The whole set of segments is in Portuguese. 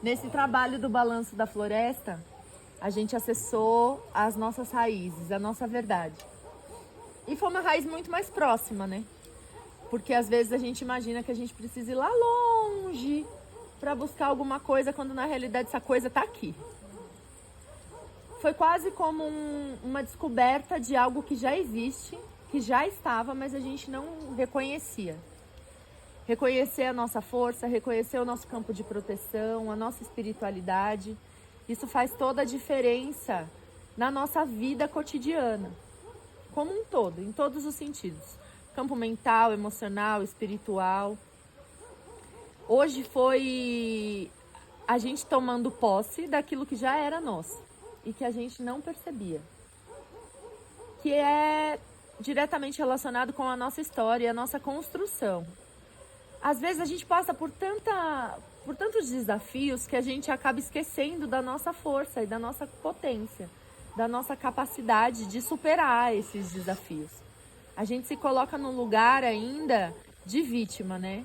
Nesse trabalho do balanço da floresta, a gente acessou as nossas raízes, a nossa verdade. E foi uma raiz muito mais próxima, né? Porque às vezes a gente imagina que a gente precisa ir lá longe para buscar alguma coisa, quando na realidade essa coisa está aqui. Foi quase como uma descoberta de algo que já existe, que já estava, mas a gente não reconhecia. Reconhecer a nossa força, reconhecer o nosso campo de proteção, a nossa espiritualidade. Isso faz toda a diferença na nossa vida cotidiana, como um todo, em todos os sentidos. Campo mental, emocional, espiritual. Hoje foi a gente tomando posse daquilo que já era nosso e que a gente não percebia. Que é diretamente relacionado com a nossa história, a nossa construção. Às vezes a gente passa por tantos desafios que a gente acaba esquecendo da nossa força e da nossa potência, da nossa capacidade de superar esses desafios. A gente se coloca num lugar ainda de vítima, né?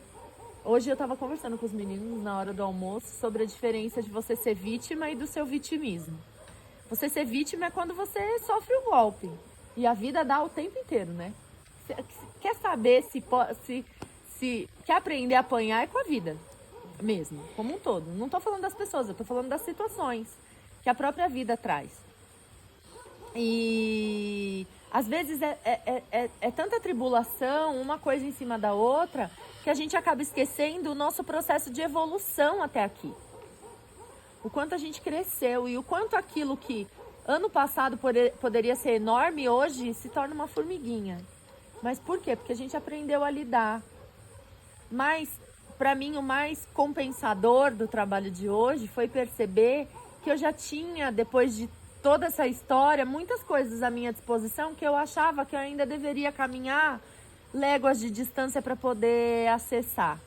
Hoje eu estava conversando com os meninos na hora do almoço sobre a diferença de você ser vítima e do seu vitimismo. Você ser vítima é quando você sofre o golpe. E a vida dá o tempo inteiro, né? Quer saber se quer aprender a apanhar é com a vida mesmo, como um todo. Não estou falando das pessoas, eu estou falando das situações que a própria vida traz. E às vezes é tanta tribulação, uma coisa em cima da outra, que a gente acaba esquecendo o nosso processo de evolução até aqui. O quanto a gente cresceu e o quanto aquilo que ano passado poderia ser enorme, hoje se torna uma formiguinha. Mas por quê? Porque a gente aprendeu a lidar. Mas, para mim, o mais compensador do trabalho de hoje foi perceber que eu já tinha, depois de toda essa história, muitas coisas à minha disposição que eu achava que eu ainda deveria caminhar léguas de distância para poder acessar.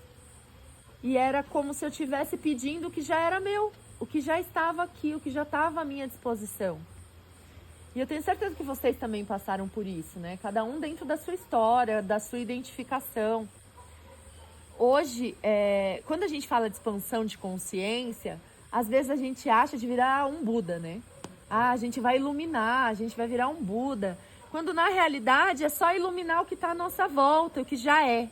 E era como se eu estivesse pedindo o que já era meu, o que já estava aqui, o que já estava à minha disposição. E eu tenho certeza que vocês também passaram por isso, né? Cada um dentro da sua história, da sua identificação. Hoje, quando a gente fala de expansão de consciência, às vezes a gente acha de virar um Buda, né? Ah, a gente vai iluminar, a gente vai virar um Buda. Quando na realidade é só iluminar o que está à nossa volta, o que já é.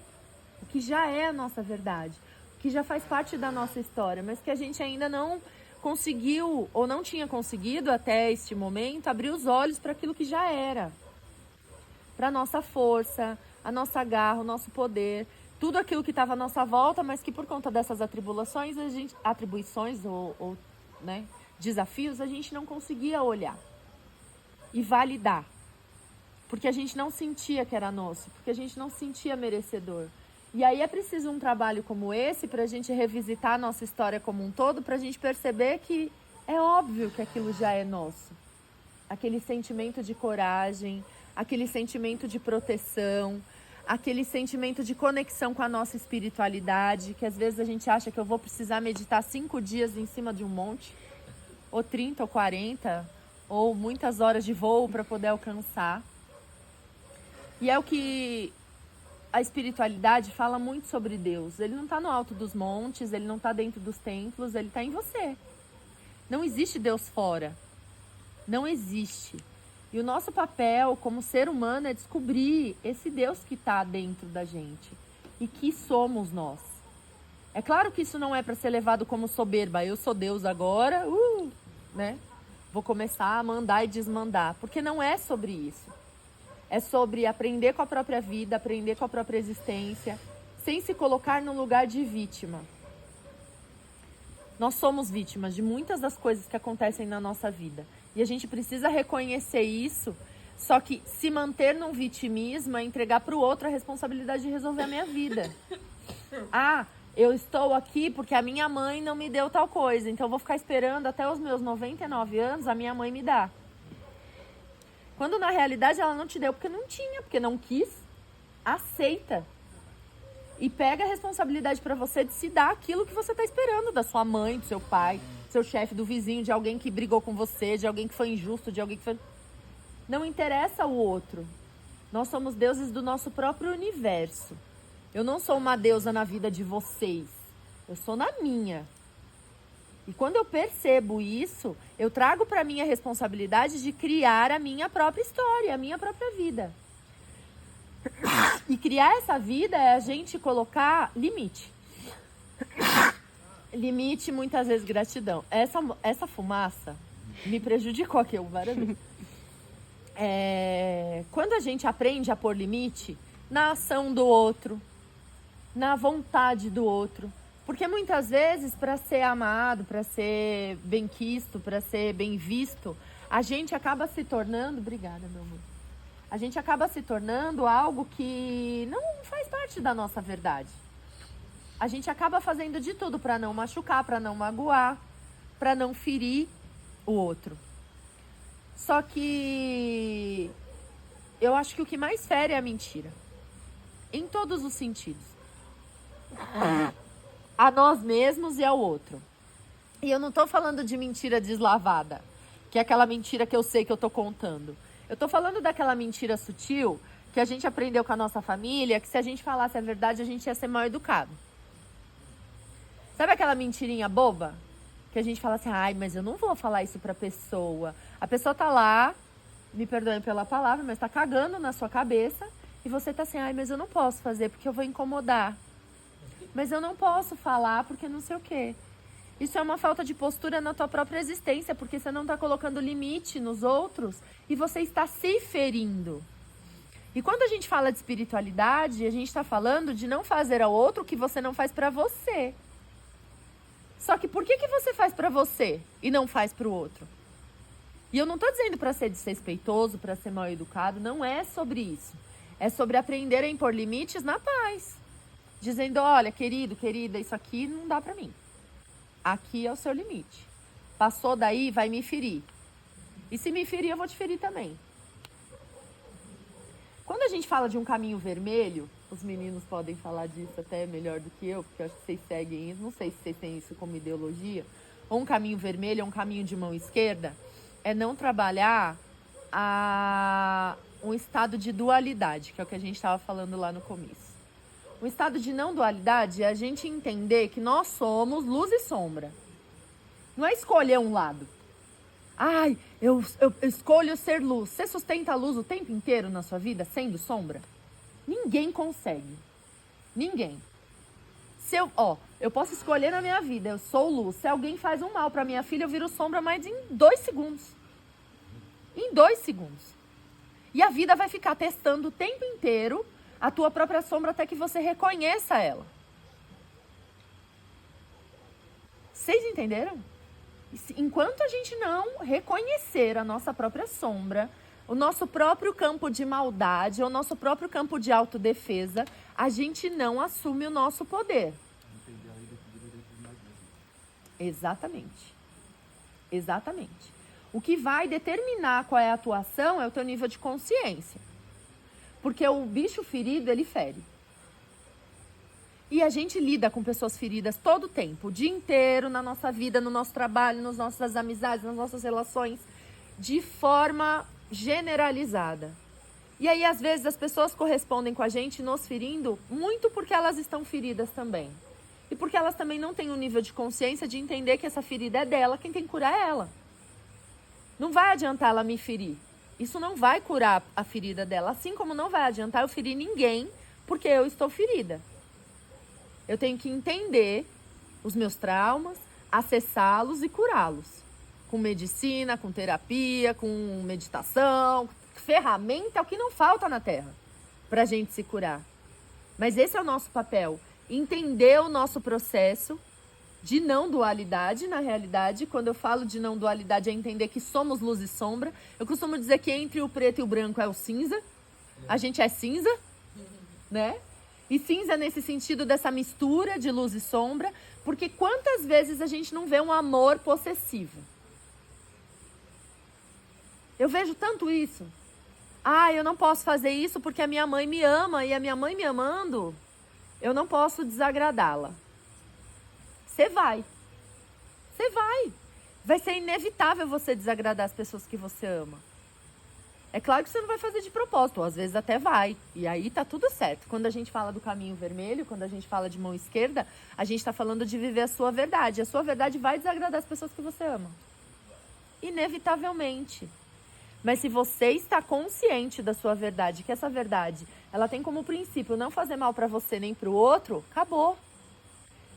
O que já é a nossa verdade. O que já faz parte da nossa história, mas que a gente ainda não conseguiu, ou não tinha conseguido até este momento, abrir os olhos para aquilo que já era. Para a nossa força, a nossa garra, o nosso poder. Tudo aquilo que estava à nossa volta, mas que por conta dessas atribuições, né, desafios, a gente não conseguia olhar e validar. Porque a gente não sentia que era nosso, porque a gente não sentia merecedor. E aí é preciso um trabalho como esse para a gente revisitar a nossa história como um todo, para a gente perceber que é óbvio que aquilo já é nosso. Aquele sentimento de coragem, aquele sentimento de proteção, aquele sentimento de conexão com a nossa espiritualidade, que às vezes a gente acha que eu vou precisar meditar 5 dias em cima de um monte, ou 30 ou 40, ou muitas horas de voo para poder alcançar. E é o que a espiritualidade fala muito sobre Deus. Ele não está no alto dos montes, ele não está dentro dos templos, ele está em você. Não existe Deus fora. Não existe. E o nosso papel como ser humano é descobrir esse Deus que está dentro da gente e que somos nós. É claro que isso não é para ser levado como soberba. Eu sou Deus agora, né? Vou começar a mandar e desmandar, porque não é sobre isso. É sobre aprender com a própria vida, aprender com a própria existência, sem se colocar no lugar de vítima. Nós somos vítimas de muitas das coisas que acontecem na nossa vida. E a gente precisa reconhecer isso, só que se manter num vitimismo é entregar para o outro a responsabilidade de resolver a minha vida. Ah, eu estou aqui porque a minha mãe não me deu tal coisa, então eu vou ficar esperando até os meus 99 anos a minha mãe me dar. Quando na realidade ela não te deu porque não tinha, porque não quis. Aceita. E pega a responsabilidade para você de se dar aquilo que você está esperando da sua mãe, do seu pai, do seu chefe, do vizinho, de alguém que brigou com você, de alguém que foi injusto, de alguém que foi... Não interessa o outro. Nós somos deuses do nosso próprio universo. Eu não sou uma deusa na vida de vocês. Eu sou na minha. E quando eu percebo isso, eu trago para mim a responsabilidade de criar a minha própria história, a minha própria vida. E criar essa vida é a gente colocar limite. Limite, muitas vezes, gratidão. Essa fumaça me prejudicou aqui várias vezes. Quando a gente aprende a pôr limite na ação do outro, na vontade do outro. Porque muitas vezes, para ser amado, para ser benquisto, para ser bem visto, a gente acaba se tornando... Obrigada, meu amor. A gente acaba se tornando algo que não faz parte da nossa verdade. A gente acaba fazendo de tudo para não machucar, para não magoar, para não ferir o outro. Só que eu acho que o que mais fere é a mentira. Em todos os sentidos. A nós mesmos e ao outro. E eu não tô falando de mentira deslavada, que é aquela mentira que eu sei que eu tô contando. Eu tô falando daquela mentira sutil que a gente aprendeu com a nossa família, que se a gente falasse a verdade, a gente ia ser mal educado. Sabe aquela mentirinha boba? Que a gente fala assim, ai, mas eu não vou falar isso pra pessoa. A pessoa tá lá, me perdoem pela palavra, mas tá cagando na sua cabeça. E você tá assim, ai, mas eu não posso fazer porque eu vou incomodar. Mas eu não posso falar porque não sei o quê. Isso é uma falta de postura na tua própria existência, porque você não tá colocando limite nos outros e você está se ferindo. E quando a gente fala de espiritualidade, a gente tá falando de não fazer ao outro o que você não faz pra você. Só que por que você faz pra você e não faz pro outro? E eu não tô dizendo pra ser desrespeitoso, pra ser mal educado, não é sobre isso. É sobre aprender a impor limites na paz. Dizendo, olha, querido, querida, isso aqui não dá pra mim. Aqui é o seu limite. Passou daí, vai me ferir. E se me ferir, eu vou te ferir também. Quando a gente fala de um caminho vermelho, os meninos podem falar disso até melhor do que eu, porque eu acho que vocês seguem isso, não sei se vocês têm isso como ideologia, ou um caminho vermelho, ou um caminho de mão esquerda, é não trabalhar um estado de dualidade, que é o que a gente estava falando lá no começo. O estado de não dualidade é a gente entender que nós somos luz e sombra. Não é escolher um lado. Ai, eu escolho ser luz. Você sustenta a luz o tempo inteiro na sua vida sendo sombra? Ninguém consegue. Ninguém. Eu posso escolher na minha vida, eu sou luz. Se alguém faz um mal pra minha filha, eu viro sombra mais em 2 segundos. Em 2 segundos. E a vida vai ficar testando o tempo inteiro a tua própria sombra até que você reconheça ela. Vocês entenderam? Enquanto a gente não reconhecer a nossa própria sombra, o nosso próprio campo de maldade, o nosso próprio campo de autodefesa, a gente não assume o nosso poder. Exatamente. Exatamente. O que vai determinar qual é a tua ação é o teu nível de consciência. Porque o bicho ferido, ele fere. E a gente lida com pessoas feridas todo o tempo, o dia inteiro, na nossa vida, no nosso trabalho, nas nossas amizades, nas nossas relações, de forma generalizada. E aí, às vezes, as pessoas correspondem com a gente nos ferindo muito porque elas estão feridas também. E porque elas também não têm um nível de consciência de entender que essa ferida é dela, quem tem que curar é ela. Não vai adiantar ela me ferir. Isso não vai curar a ferida dela, assim como não vai adiantar eu ferir ninguém porque eu estou ferida. Eu tenho que entender os meus traumas, acessá-los e curá-los. Com medicina, com terapia, com meditação, ferramenta é o que não falta na Terra para a gente se curar. Mas esse é o nosso papel, entender o nosso processo de não dualidade, na realidade. Quando eu falo de não dualidade, é entender que somos luz e sombra. Eu costumo dizer que entre o preto e o branco é o cinza. A gente é cinza, né? E cinza nesse sentido dessa mistura de luz e sombra, porque quantas vezes a gente não vê um amor possessivo? Eu vejo tanto isso. Ah, eu não posso fazer isso porque a minha mãe me ama, e a minha mãe me amando, eu não posso desagradá-la. Você vai. Você vai. Vai ser inevitável você desagradar as pessoas que você ama. É claro que você não vai fazer de propósito, ou às vezes até vai. E aí tá tudo certo. Quando a gente fala do caminho vermelho, quando a gente fala de mão esquerda, a gente tá falando de viver a sua verdade. A sua verdade vai desagradar as pessoas que você ama. Inevitavelmente. Mas se você está consciente da sua verdade, que essa verdade, ela tem como princípio não fazer mal para você nem para o outro, acabou.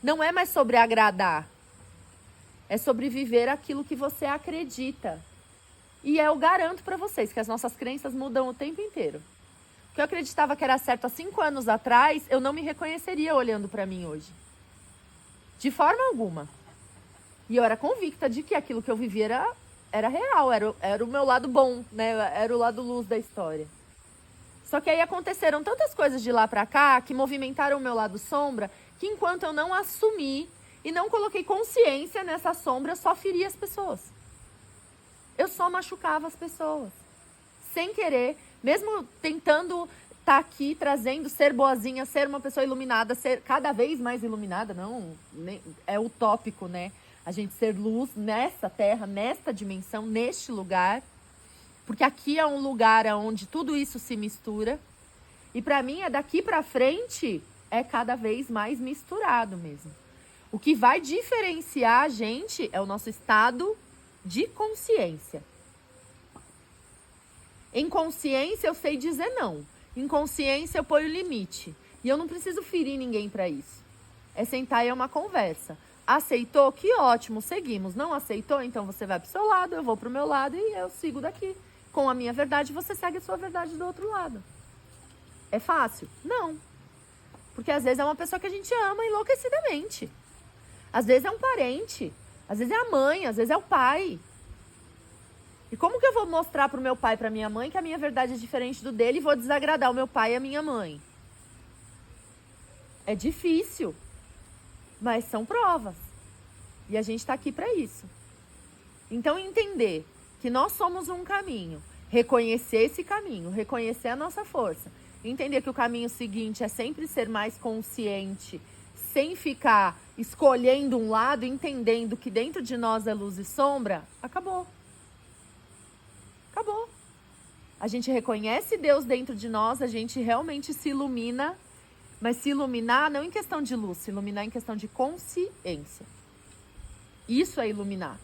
Não é mais sobre agradar. É sobre viver aquilo que você acredita. E eu garanto para vocês que as nossas crenças mudam o tempo inteiro. O que eu acreditava que era certo há 5 anos atrás, eu não me reconheceria olhando para mim hoje. De forma alguma. E eu era convicta de que aquilo que eu vivia era real, era o meu lado bom, né? Era o lado luz da história. Só que aí aconteceram tantas coisas de lá para cá que movimentaram o meu lado sombra, que enquanto eu não assumi e não coloquei consciência nessa sombra, eu só feria as pessoas. Eu só machucava as pessoas. Sem querer, mesmo tentando estar aqui, trazendo, ser boazinha, ser uma pessoa iluminada, ser cada vez mais iluminada, não, é utópico, né? A gente ser luz nessa terra, nesta dimensão, neste lugar. Porque aqui é um lugar onde tudo isso se mistura. E para mim, é daqui para frente, é cada vez mais misturado mesmo. O que vai diferenciar a gente é o nosso estado de consciência. Em consciência eu sei dizer não. Em consciência eu ponho limite. E eu não preciso ferir ninguém para isso. É sentar e é uma conversa. Aceitou? Que ótimo, seguimos. Não aceitou? Então você vai pro seu lado, eu vou pro meu lado e eu sigo daqui. Com a minha verdade, você segue a sua verdade do outro lado. É fácil? Não. Porque às vezes é uma pessoa que a gente ama enlouquecidamente. Às vezes é um parente. Às vezes é a mãe, às vezes é o pai. E como que eu vou mostrar pro meu pai e pra minha mãe que a minha verdade é diferente do dele e vou desagradar o meu pai e a minha mãe? É difícil, mas são provas. E a gente tá aqui para isso. Então entender que nós somos um caminho, reconhecer esse caminho, reconhecer a nossa força, entender que o caminho seguinte é sempre ser mais consciente, sem ficar escolhendo um lado, entendendo que dentro de nós é luz e sombra, acabou. Acabou. A gente reconhece Deus dentro de nós, a gente realmente se ilumina, mas se iluminar não em questão de luz, se iluminar em questão de consciência. Isso é iluminar.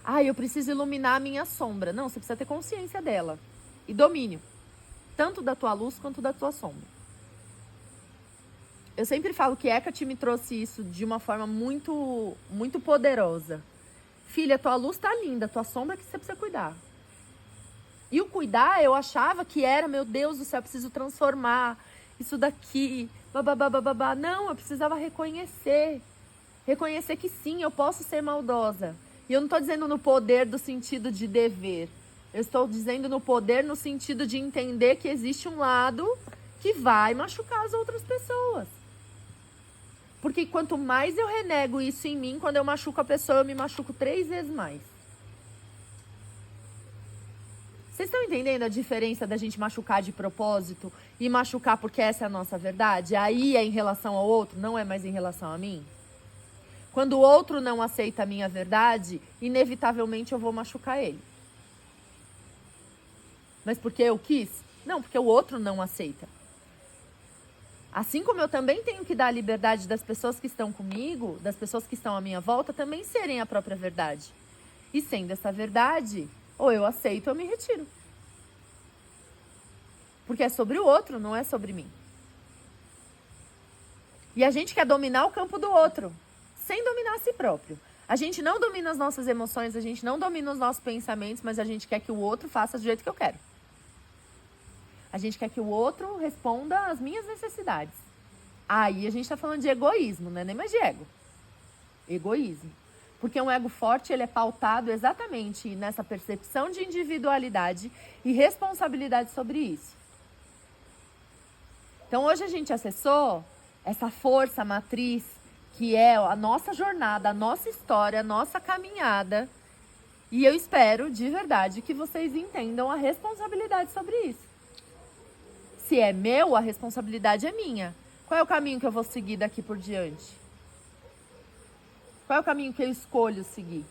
Ah, eu preciso iluminar a minha sombra. Não, você precisa ter consciência dela e domínio, tanto da tua luz quanto da tua sombra. Eu sempre falo que Hecate me trouxe isso de uma forma muito, muito poderosa. Filha, tua luz tá linda, tua sombra que você precisa cuidar. E o cuidar, eu achava que era, meu Deus do céu, eu preciso transformar isso daqui, babá. Não, eu precisava reconhecer. Reconhecer que sim, eu posso ser maldosa. E eu não estou dizendo no poder do sentido de dever. Eu estou dizendo no poder no sentido de entender que existe um lado que vai machucar as outras pessoas. Porque quanto mais eu renego isso em mim, quando eu machuco a pessoa, eu me machuco 3 vezes mais. Vocês estão entendendo a diferença da gente machucar de propósito e machucar porque essa é a nossa verdade? Aí é em relação ao outro, não é mais em relação a mim? Quando o outro não aceita a minha verdade, inevitavelmente eu vou machucar ele. Mas porque eu quis? Não, porque o outro não aceita. Assim como eu também tenho que dar a liberdade das pessoas que estão comigo, das pessoas que estão à minha volta, também serem a própria verdade. E sendo essa verdade, ou eu aceito ou eu me retiro. Porque é sobre o outro, não é sobre mim. E a gente quer dominar o campo do outro, sem dominar a si próprio. A gente não domina as nossas emoções, a gente não domina os nossos pensamentos, mas a gente quer que o outro faça do jeito que eu quero. A gente quer que o outro responda às minhas necessidades. Aí a gente está falando de egoísmo, não é nem mais de ego. Egoísmo. Porque um ego forte, ele é pautado exatamente nessa percepção de individualidade e responsabilidade sobre isso. Então hoje a gente acessou essa força matriz que é a nossa jornada, a nossa história, a nossa caminhada. E eu espero, de verdade, que vocês entendam a responsabilidade sobre isso. Se é meu, a responsabilidade é minha. Qual é o caminho que eu vou seguir daqui por diante? Qual é o caminho que eu escolho seguir?